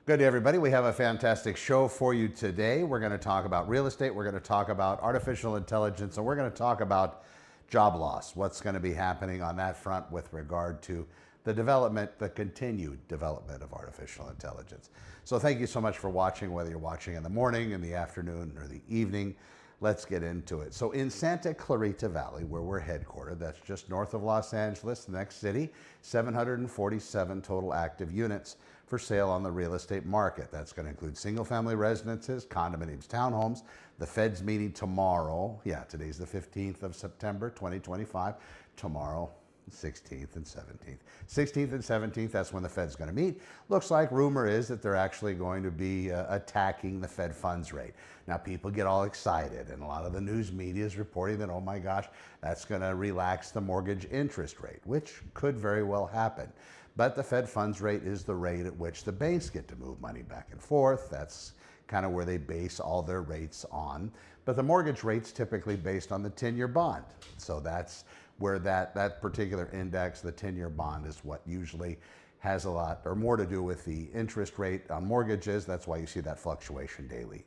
Good day, everybody. We have a fantastic show for you today. We're going to talk about real estate, we're going to talk about artificial intelligence, and we're going to talk about job loss. What's going to be happening on that front with regard to the development, the continued development of artificial intelligence. So thank you so much for watching, whether you're watching in the morning, in the afternoon, or the evening. Let's get into it. So in Santa Clarita Valley, where we're headquartered, that's just north of Los Angeles, the next city, 747 total active units for sale on the real estate market. That's going to include single family residences, condominiums, townhomes. The Fed's meeting tomorrow. Yeah, today's the 15th of September, 2025. Tomorrow, 16th and 17th. 16th and 17th, that's when the Fed's going to meet. Looks like rumor is that they're actually going to be attacking the Fed funds rate. Now, people get all excited, and a lot of the news media is reporting that, oh my gosh, that's going to relax the mortgage interest rate, which could very well happen. But the Fed funds rate is the rate at which the banks get to move money back and forth. That's kind of where they base all their rates on. But the mortgage rate's typically based on the 10-year bond. So that's where that particular index, the 10-year bond, is what usually has a lot or more to do with the interest rate on mortgages. That's why you see that fluctuation daily.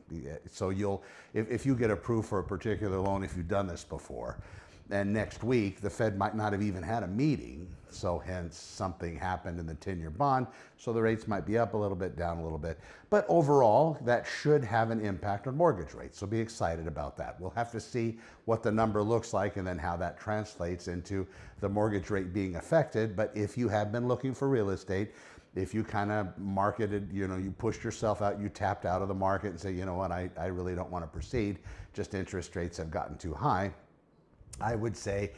So if you get approved for a particular loan, if you've done this before, and next week the Fed might not have even had a meeting, so hence something happened in the 10-year bond, so the rates might be up a little bit, down a little bit, but overall that should have an impact on mortgage rates, so be excited about that. We'll have to see what the number looks like and then how that translates into the mortgage rate being affected. But if you have been looking for real estate, if you kind of marketed, you pushed yourself out, you tapped out of the market and say, you know what, I really don't want to proceed, just interest rates have gotten too high, I would say,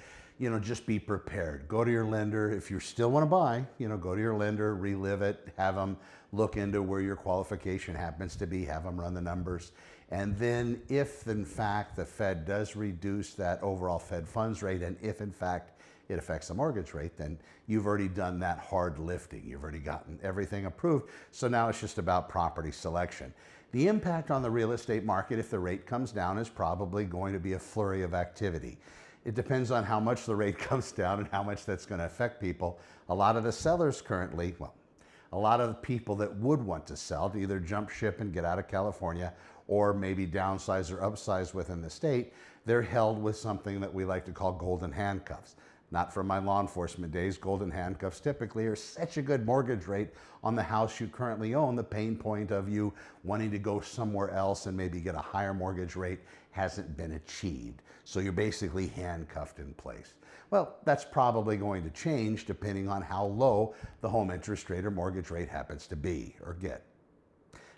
just be prepared. Go to your lender. If you still want to buy, go to your lender, relive it, have them look into where your qualification happens to be, have them run the numbers. And then if in fact the Fed does reduce that overall Fed funds rate, and if in fact it affects the mortgage rate, then you've already done that hard lifting. You've already gotten everything approved. So now it's just about property selection. The impact on the real estate market, if the rate comes down, is probably going to be a flurry of activity. It depends on how much the rate comes down and how much that's going to affect people. A lot of the sellers currently, a lot of the people that would want to sell to either jump ship and get out of California or maybe downsize or upsize within the state, they're held with something that we like to call golden handcuffs. Not from my law enforcement days. Golden handcuffs typically are such a good mortgage rate on the house you currently own. The pain point of you wanting to go somewhere else and maybe get a higher mortgage rate hasn't been achieved. So you're basically handcuffed in place. Well, that's probably going to change depending on how low the home interest rate or mortgage rate happens to be or get.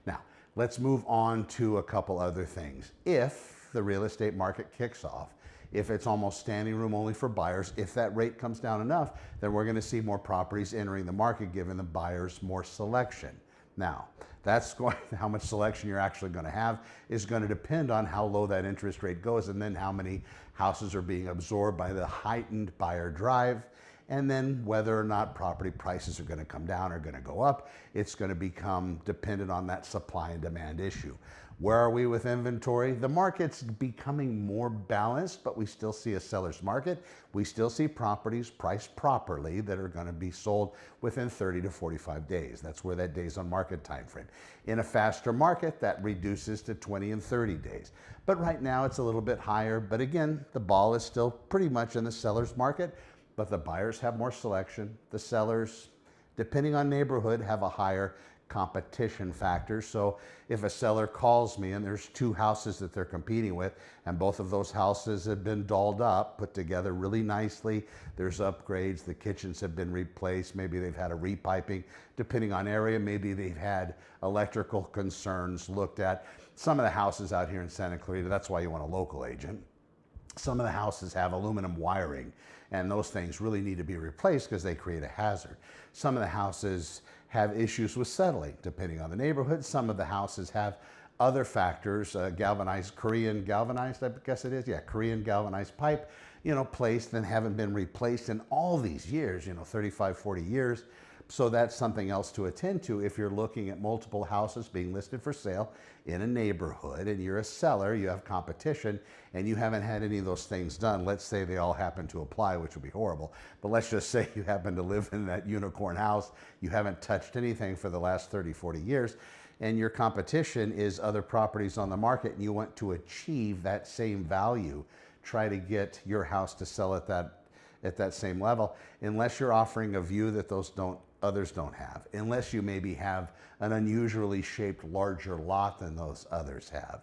Now, let's move on to a couple other things. If the real estate market kicks off, if it's almost standing room only for buyers, if that rate comes down enough, then we're going to see more properties entering the market, giving the buyers more selection. Now, how much selection you're actually going to have is going to depend on how low that interest rate goes, and then how many houses are being absorbed by the heightened buyer drive, and then whether or not property prices are going to come down or going to go up. It's going to become dependent on that supply and demand issue. Where are we with inventory? The market's becoming more balanced, but we still see a seller's market. We still see properties priced properly that are going to be sold within 30 to 45 days. That's where that days on market time frame. In a faster market, that reduces to 20 and 30 days. But right now it's a little bit higher. But again, the ball is still pretty much in the seller's market, but the buyers have more selection. The sellers, depending on neighborhood, have a higher competition factor. So if a seller calls me and there's two houses that they're competing with, and both of those houses have been dolled up, put together really nicely, there's upgrades, the kitchens have been replaced, maybe they've had a repiping, depending on area, maybe they've had electrical concerns looked at. Some of the houses out here in Santa Clarita, that's why you want a local agent. Some of the houses have aluminum wiring, and those things really need to be replaced because they create a hazard. Some of the houses have issues with settling, depending on the neighborhood. Some of the houses have other factors, galvanized, Korean galvanized, I guess it is, yeah, Korean galvanized pipe, placed and haven't been replaced in all these years, 35, 40 years. So that's something else to attend to if you're looking at multiple houses being listed for sale in a neighborhood and you're a seller, you have competition, and you haven't had any of those things done. Let's say they all happen to apply, which would be horrible, but let's just say you happen to live in that unicorn house, you haven't touched anything for the last 30, 40 years, and your competition is other properties on the market, and you want to achieve that same value, try to get your house to sell at that same level, unless you're offering a view that others don't have, unless you maybe have an unusually shaped larger lot than those others have.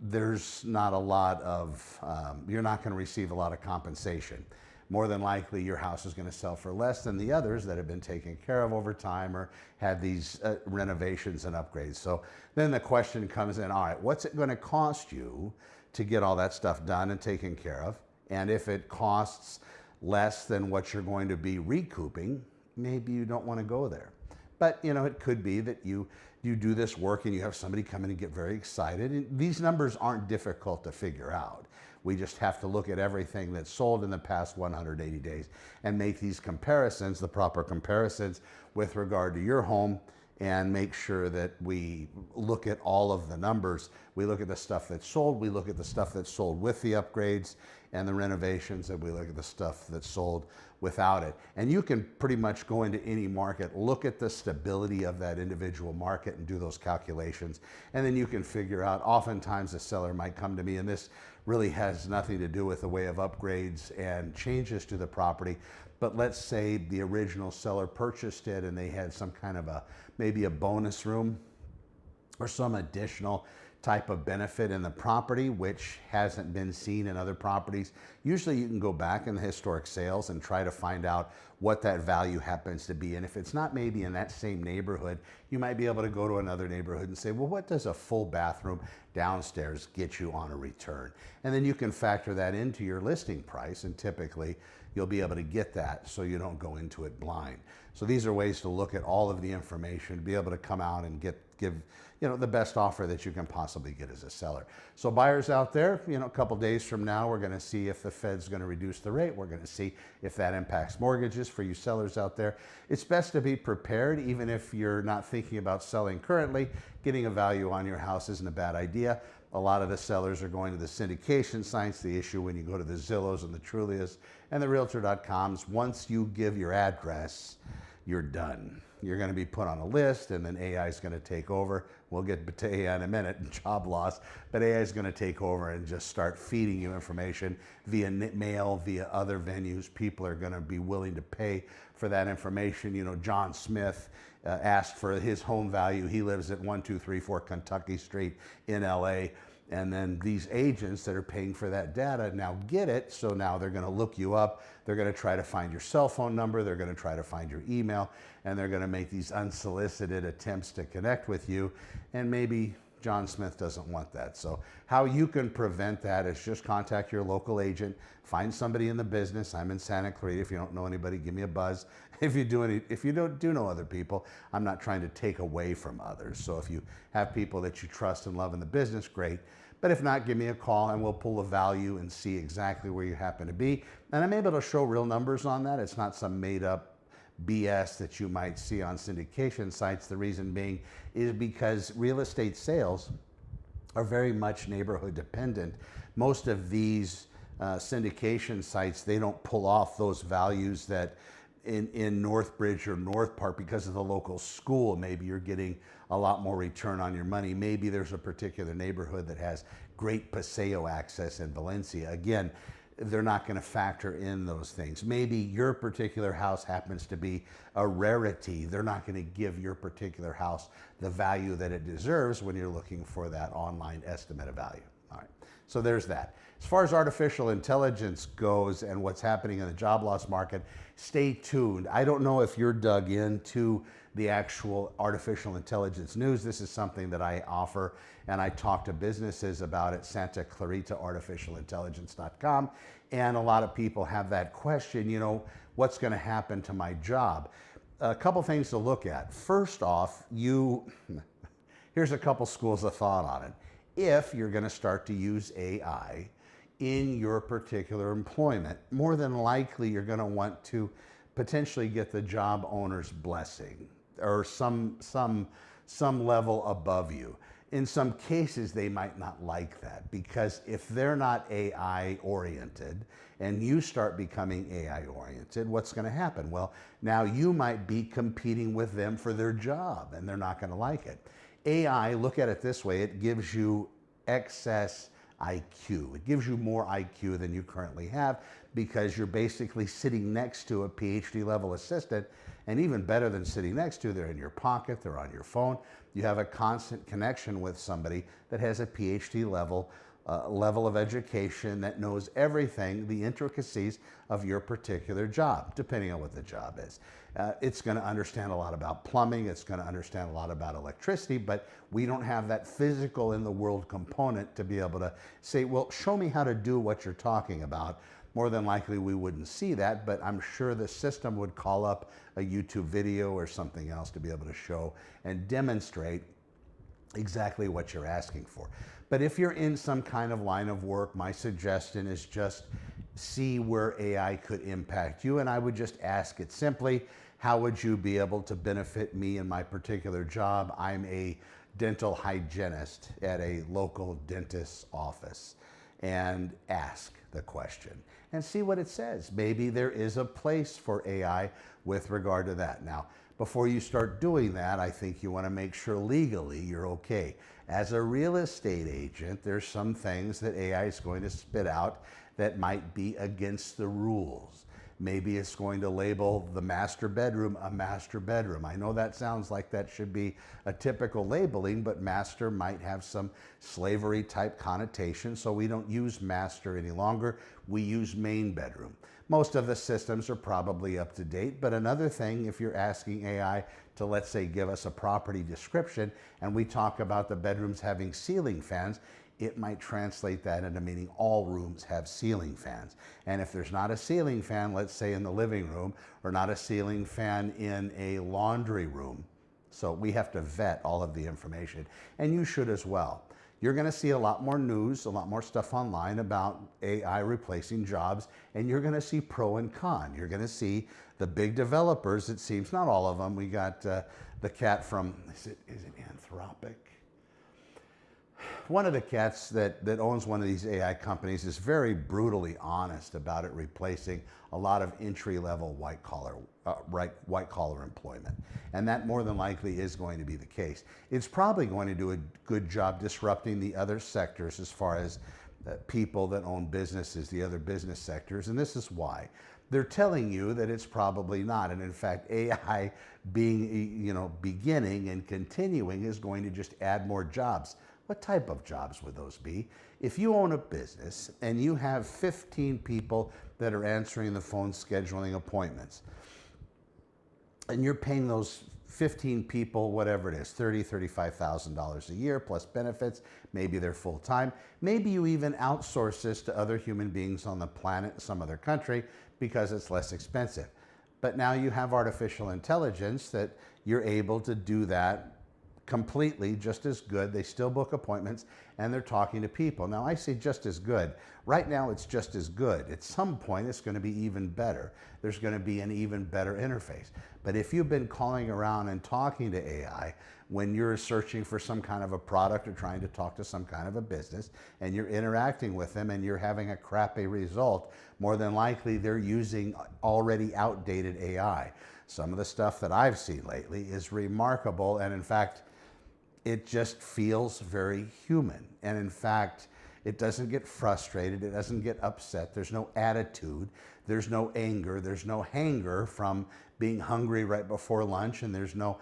There's not a lot of, you're not going to receive a lot of compensation. More than likely your house is going to sell for less than the others that have been taken care of over time or had these renovations and upgrades. So then the question comes in, all right, what's it going to cost you to get all that stuff done and taken care of? And if it costs less than what you're going to be recouping, maybe you don't want to go there. But it could be that you do this work and you have somebody come in and get very excited. And these numbers aren't difficult to figure out. We just have to look at everything that's sold in the past 180 days and make these comparisons, the proper comparisons with regard to your home, and make sure that we look at all of the numbers. We look at the stuff that's sold, we look at the stuff that's sold with the upgrades and the renovations, and we look at the stuff that's sold without it. And you can pretty much go into any market, look at the stability of that individual market and do those calculations. And then you can figure out, oftentimes the seller might come to me, and this really has nothing to do with the way of upgrades and changes to the property. But let's say the original seller purchased it and they had some kind of maybe a bonus room or some additional type of benefit in the property which hasn't been seen in other properties. Usually you can go back in the historic sales and try to find out what that value happens to be. And if it's not maybe in that same neighborhood, you might be able to go to another neighborhood and say, well, what does a full bathroom downstairs get you on a return? And then you can factor that into your listing price, and typically you'll be able to get that so you don't go into it blind. So these are ways to look at all of the information, to be able to come out and give the best offer that you can possibly get as a seller. So buyers out there, a couple days from now, we're going to see if the Fed's going to reduce the rate. We're going to see if that impacts mortgages. For you sellers out there, it's best to be prepared. Even if you're not thinking about selling currently, getting a value on your house isn't a bad idea. A lot of the sellers are going to the syndication sites. The issue when you go to the Zillows and the Trulias and the Realtor.coms, once you give your address, you're done. You're going to be put on a list, and then AI is going to take over. We'll get to AI in a minute and job loss, but AI is going to take over and just start feeding you information via mail, via other venues. People are going to be willing to pay for that information. John Smith asked for his home value. He lives at 1234 Kentucky Street in LA. And then these agents that are paying for that data now get it. So now they're going to look you up. They're going to try to find your cell phone number. They're going to try to find your email. And they're going to make these unsolicited attempts to connect with you. And maybe John Smith doesn't want that. So how you can prevent that is just contact your local agent. Find somebody in the business. I'm in Santa Clarita. If you don't know anybody, give me a buzz. If you do know other people, I'm not trying to take away from others. So if you have people that you trust and love in the business, great. But if not, give me a call and we'll pull a value and see exactly where you happen to be. And I'm able to show real numbers on that. It's not some made up BS that you might see on syndication sites. The reason being is because real estate sales are very much neighborhood dependent. Most of these syndication sites, they don't pull off those values that in Northbridge or North Park because of the local school. Maybe you're getting a lot more return on your money. Maybe there's a particular neighborhood that has great Paseo access in Valencia. Again, they're not going to factor in those things. Maybe your particular house happens to be a rarity. They're not going to give your particular house the value that it deserves when you're looking for that online estimate of value. All right, so there's that. As far as artificial intelligence goes and what's happening in the job loss market, stay tuned. I don't know if you're dug into the actual artificial intelligence news. This is something that I offer and I talk to businesses about at Santa Clarita artificialintelligence.com. And a lot of people have that question, what's going to happen to my job? A couple things to look at. First off, here's a couple schools of thought on it. If you're going to start to use AI in your particular employment, more than likely you're going to want to potentially get the job owner's blessing or some level above you. In some cases, they might not like that, because if they're not AI oriented and you start becoming AI oriented, what's going to happen? Well, now you might be competing with them for their job, and they're not going to like it. AI, look at it this way, it gives you excess IQ. It gives you more IQ than you currently have, because you're basically sitting next to a PhD level assistant. And even better than sitting next to, they're in your pocket, they're on your phone. You have a constant connection with somebody that has a PhD level of education, that knows everything, the intricacies of your particular job, depending on what the job is. It's going to understand a lot about plumbing, it's going to understand a lot about electricity, but we don't have that physical in the world component to be able to say, well, show me how to do what you're talking about. More than likely we wouldn't see that, but I'm sure the system would call up a YouTube video or something else to be able to show and demonstrate exactly what you're asking for. But if you're in some kind of line of work, my suggestion is just see where AI could impact you. And I would just ask it simply, how would you be able to benefit me in my particular job? I'm a dental hygienist at a local dentist's office. And ask the question and see what it says. Maybe there is a place for AI with regard to that. Now, before you start doing that, I think you want to make sure legally you're okay. As a real estate agent, there's some things that AI is going to spit out that might be against the rules. Maybe it's going to label the master bedroom a master bedroom. I know that sounds like that should be a typical labeling, but master might have some slavery type connotation, so we don't use master any longer. We use main bedroom. Most of the systems are probably up to date, but another thing, if you're asking AI to, let's say, give us a property description, and we talk about the bedrooms having ceiling fans, it might translate that into meaning all rooms have ceiling fans. And if there's not a ceiling fan, let's say in the living room, or not a ceiling fan in a laundry room, so we have to vet all of the information, and you should as well. You're going to see a lot more news, a lot more stuff online about AI replacing jobs, and you're going to see pro and con. You're going to see the big developers, it seems, not all of them. We got the cat from, is it Anthropic? One of the cats that owns one of these AI companies is very brutally honest about it replacing a lot of entry-level white-collar employment. And that more than likely is going to be the case. It's probably going to do a good job disrupting the other sectors as far as people that own businesses, the other business sectors, and this is why. They're telling you that it's probably not, and in fact, AI being, beginning and continuing is going to just add more jobs. What type of jobs would those be? If you own a business and you have 15 people that are answering the phone, scheduling appointments, and you're paying those 15 people, whatever it is, $30,000, $35,000 a year plus benefits, maybe they're full-time, maybe you even outsource this to other human beings on the planet in some other country because it's less expensive. But now you have artificial intelligence that you're able to do that completely just as good. They still book appointments and they're talking to people. Now I say just as good. Right now it's just as good. At some point it's going to be even better. There's going to be an even better interface. But if you've been calling around and talking to AI when you're searching for some kind of a product or trying to talk to some kind of a business and you're interacting with them and you're having a crappy result, more than likely they're using already outdated AI. Some of the stuff that I've seen lately is remarkable, and in fact, it just feels very human. And in fact, it doesn't get frustrated, it doesn't get upset, there's no attitude, there's no anger, there's no hanger from being hungry right before lunch, and there's no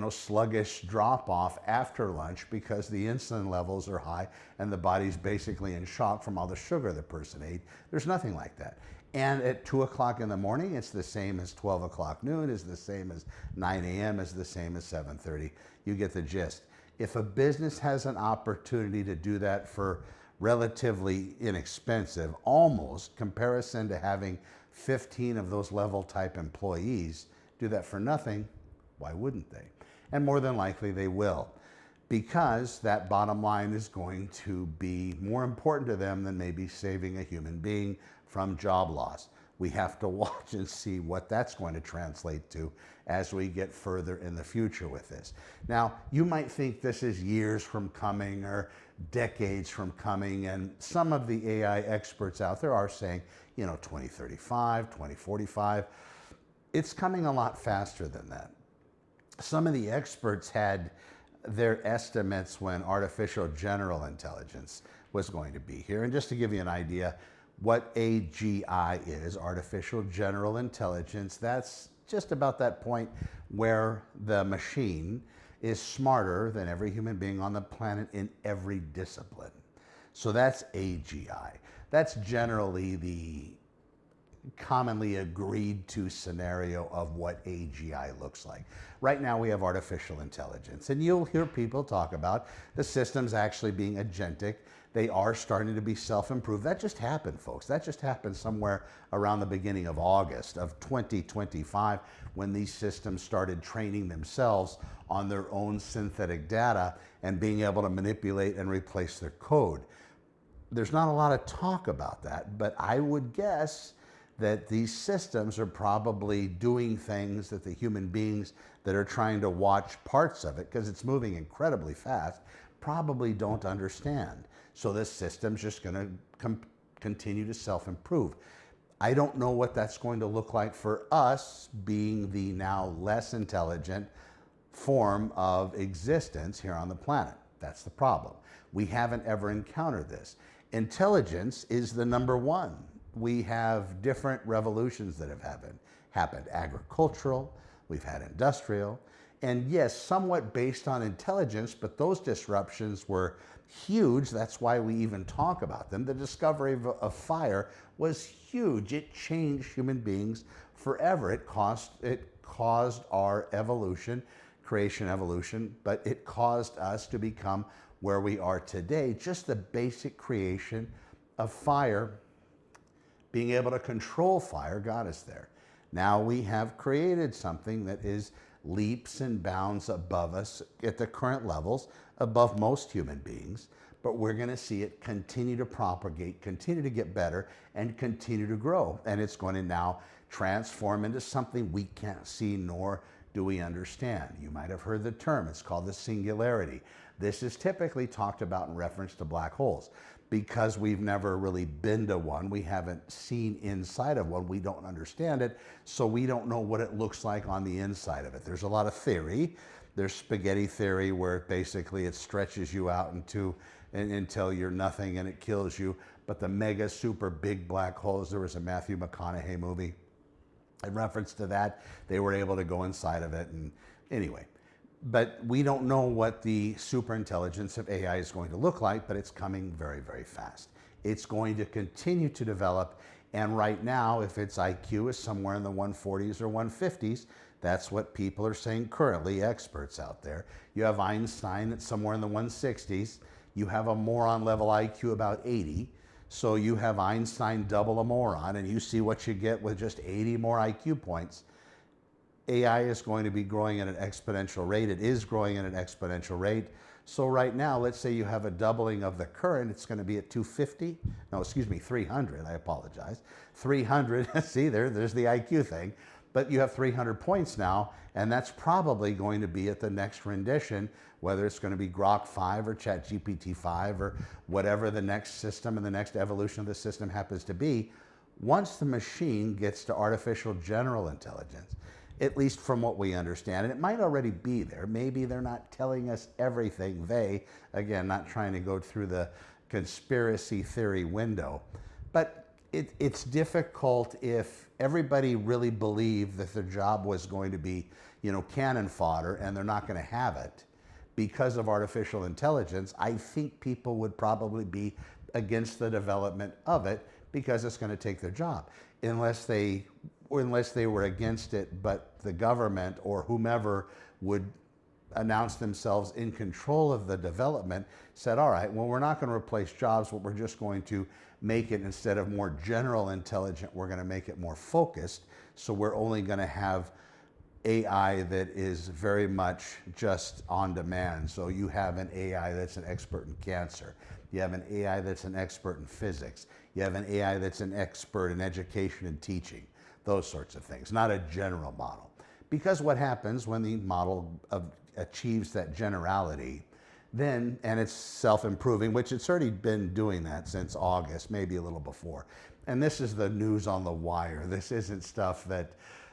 sluggish drop off after lunch because the insulin levels are high and the body's basically in shock from all the sugar the person ate. There's nothing like that. And at 2 o'clock in the morning, it's the same as 12 o'clock noon, is the same as 9 a.m., is the same as 7:30. You get the gist. If a business has an opportunity to do that for relatively inexpensive, almost comparison to having 15 of those level type employees do that for nothing, why wouldn't they? And more than likely they will, because that bottom line is going to be more important to them than maybe saving a human being from job loss. We have to watch and see what that's going to translate to as we get further in the future with this. Now, you might think this is years from coming or decades from coming, and some of the AI experts out there are saying, 2035, 2045. It's coming a lot faster than that. Some of the experts had their estimates when artificial general intelligence was going to be here. And just to give you an idea, what AGI is, artificial general intelligence, that's just about that point where the machine is smarter than every human being on the planet in every discipline. So that's AGI. That's generally the commonly agreed to scenario of what AGI looks like. Right now we have artificial intelligence, and you'll hear people talk about the systems actually being agentic. They are starting to be self-improved. That just happened, folks. That just happened somewhere around the beginning of August of 2025 when these systems started training themselves on their own synthetic data and being able to manipulate and replace their code. There's not a lot of talk about that, but I would guess that these systems are probably doing things that the human beings that are trying to watch parts of it, because it's moving incredibly fast, probably don't understand. So this system's just going to continue to self-improve. I don't know what that's going to look like for us being the now less intelligent form of existence here on the planet. That's the problem. We haven't ever encountered this. Intelligence is the number one. We have different revolutions that have happened. Agricultural, we've had industrial, and yes, somewhat based on intelligence, but those disruptions were huge. That's why we even talk about them. The discovery of fire was huge. It changed human beings forever. It caused our evolution, creation evolution, but it caused us to become where we are today. Just the basic creation of fire, being able to control fire, got us there. Now we have created something that is leaps and bounds above us at the current levels, above most human beings, but we're going to see it continue to propagate, continue to get better, and continue to grow. And it's going to now transform into something we can't see nor do we understand. You might have heard the term. It's called the singularity. This is typically talked about in reference to black holes. Because we've never really been to one, we haven't seen inside of one, we don't understand it, so we don't know what it looks like on the inside of it. There's a lot of theory. There's spaghetti theory, where basically it stretches you out until you're nothing and it kills you. But the mega super big black holes, there was a Matthew McConaughey movie in reference to that. They were able to go inside of it, and anyway. But we don't know what the superintelligence of AI is going to look like, but it's coming very, very fast. It's going to continue to develop, and right now, if its IQ is somewhere in the 140s or 150s, that's what people are saying currently, experts out there. You have Einstein that's somewhere in the 160s. You have a moron level IQ about 80. So you have Einstein double a moron, and you see what you get with just 80 more IQ points. AI is going to be growing at an exponential rate. It is growing at an exponential rate. So right now, let's say you have a doubling of the current, it's going to be at 250. No, excuse me, 300. I apologize. 300. See, there's the IQ thing. But you have 300 points now, and that's probably going to be at the next rendition, whether it's going to be Grok 5 or ChatGPT 5 or whatever the next system and the next evolution of the system happens to be. Once the machine gets to artificial general intelligence, at least from what we understand, and it might already be there. Maybe they're not telling us everything. Again, not trying to go through the conspiracy theory window, but it's difficult if everybody really believed that their job was going to be, cannon fodder, and they're not going to have it because of artificial intelligence. I think people would probably be against the development of it because it's going to take their job, unless they were against it, but the government or whomever would announce themselves in control of the development, said, all right, well, we're not going to replace jobs, but we're just going to make it, instead of more general intelligent, we're going to make it more focused. So we're only going to have AI that is very much just on demand. So you have an AI that's an expert in cancer. You have an AI that's an expert in physics. You have an AI that's an expert in education and teaching, those sorts of things, not a general model. Because what happens when the model achieves that generality, then, and it's self-improving, which it's already been doing that since August, maybe a little before. And this is the news on the wire. This isn't stuff that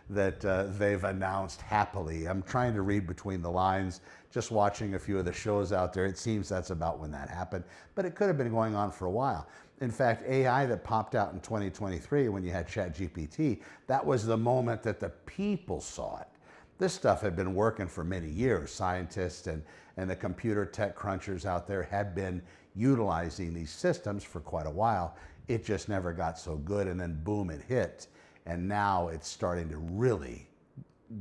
they've announced happily. I'm trying to read between the lines, just watching a few of the shows out there. It seems that's about when that happened, but it could have been going on for a while. In fact, AI that popped out in 2023 when you had ChatGPT, that was the moment that the people saw it. This stuff had been working for many years. Scientists and the computer tech crunchers out there had been utilizing these systems for quite a while. It just never got so good, and then boom, it hit. And now it's starting to really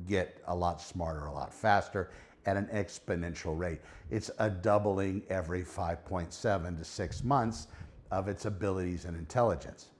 get a lot smarter, a lot faster at an exponential rate. It's a doubling every 5.7 to 6 months of its abilities and intelligence.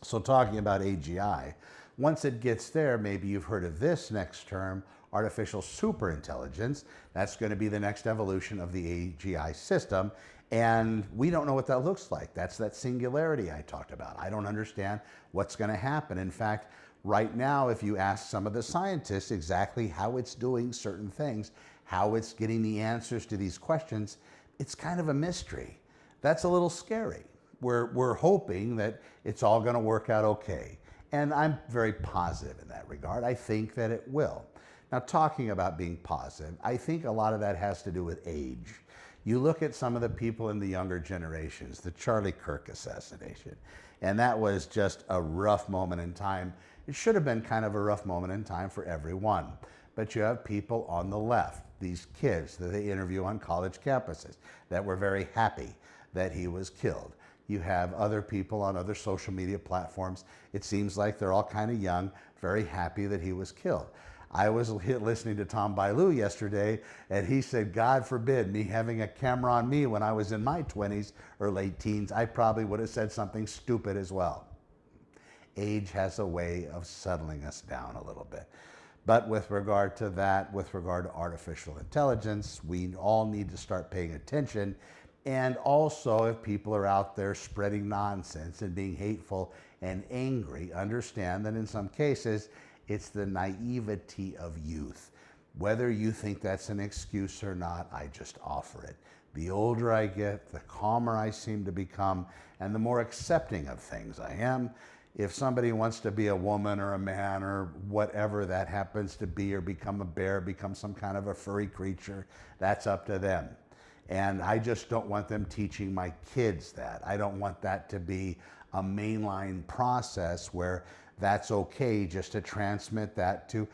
So talking about AGI, once it gets there, maybe you've heard of this next term, artificial superintelligence. That's going to be the next evolution of the AGI system. And we don't know what that looks like. That's that singularity I talked about. I don't understand what's going to happen. In fact, right now, if you ask some of the scientists exactly how it's doing certain things, how it's getting the answers to these questions, it's kind of a mystery. That's a little scary. We're hoping that it's all going to work out okay. And I'm very positive in that regard. I think that it will. Now, talking about being positive, I think a lot of that has to do with age. You look at some of the people in the younger generations, the Charlie Kirk assassination, and that was just a rough moment in time. It should have been kind of a rough moment in time for everyone. But you have people on the left, these kids that they interview on college campuses, that were very happy that he was killed. You have other people on other social media platforms. It seems like they're all kind of young, very happy that he was killed. I was listening to Tom Bailu yesterday, and he said, God forbid me having a camera on me when I was in my 20s or late teens, I probably would have said something stupid as well. Age has a way of settling us down a little bit. But with regard to that, with regard to artificial intelligence, we all need to start paying attention. And also, if people are out there spreading nonsense and being hateful and angry, understand that in some cases, it's the naivety of youth. Whether you think that's an excuse or not, I just offer it. The older I get, the calmer I seem to become, and the more accepting of things I am. If somebody wants to be a woman or a man or whatever that happens to be, or become a bear, become some kind of a furry creature, that's up to them. And I just don't want them teaching my kids that. I don't want that to be a mainline process where that's okay just to transmit that to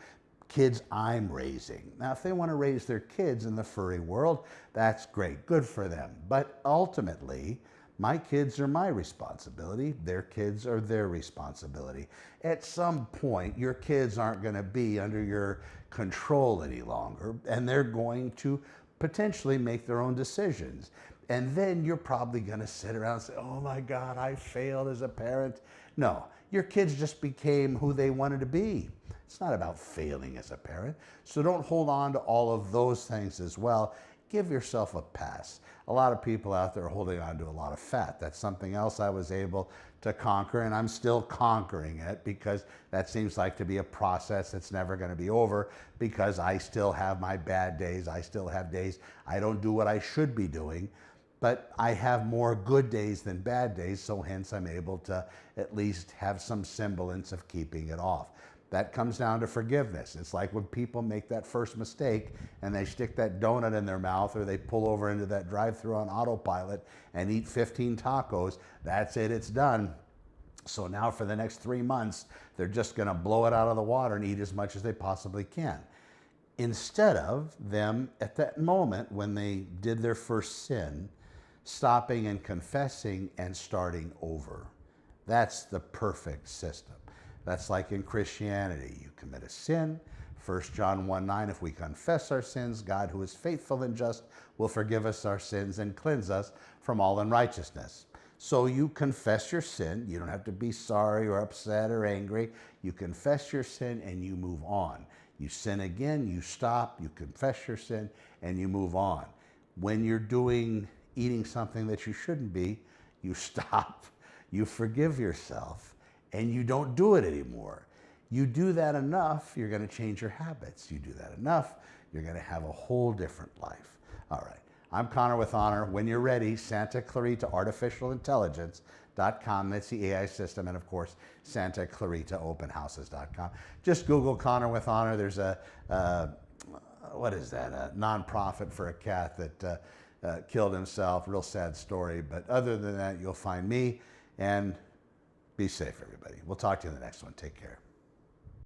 kids I'm raising. Now, if they want to raise their kids in the furry world, that's great, good for them. But ultimately, my kids are my responsibility. Their kids are their responsibility. At some point, your kids aren't going to be under your control any longer, and they're going to potentially make their own decisions. And then you're probably going to sit around and say, oh my God, I failed as a parent. No, your kids just became who they wanted to be. It's not about failing as a parent. So don't hold on to all of those things as well. Give yourself a pass. A lot of people out there are holding on to a lot of fat. That's something else I was able to conquer, and I'm still conquering it, because that seems like to be a process that's never going to be over, because I still have my bad days. I still have days I don't do what I should be doing, but I have more good days than bad days, so hence I'm able to at least have some semblance of keeping it off. That comes down to forgiveness. It's like when people make that first mistake and they stick that donut in their mouth, or they pull over into that drive-thru on autopilot and eat 15 tacos. That's it, it's done. So now for the next 3 months, they're just gonna blow it out of the water and eat as much as they possibly can. Instead of them, at that moment when they did their first sin, stopping and confessing and starting over. That's the perfect system. That's like in Christianity. You commit a sin, 1 John 1:9, if we confess our sins, God, who is faithful and just, will forgive us our sins and cleanse us from all unrighteousness. So you confess your sin. You don't have to be sorry or upset or angry. You confess your sin and you move on. You sin again, you stop, you confess your sin, and you move on. When you're eating something that you shouldn't be, you stop, you forgive yourself, and you don't do it anymore. You do that enough, you're going to change your habits. You do that enough, you're going to have a whole different life. All right. I'm Connor with Honor. When you're ready, Santa Clarita Artificial Intelligence.com. That's the AI system. And of course, Santa Clarita Openhouses.com. Just Google Connor with Honor. There's a what is that? A nonprofit for a cat that killed himself. Real sad story. But other than that, you'll find me. And be safe, everybody. We'll talk to you in the next one. Take care.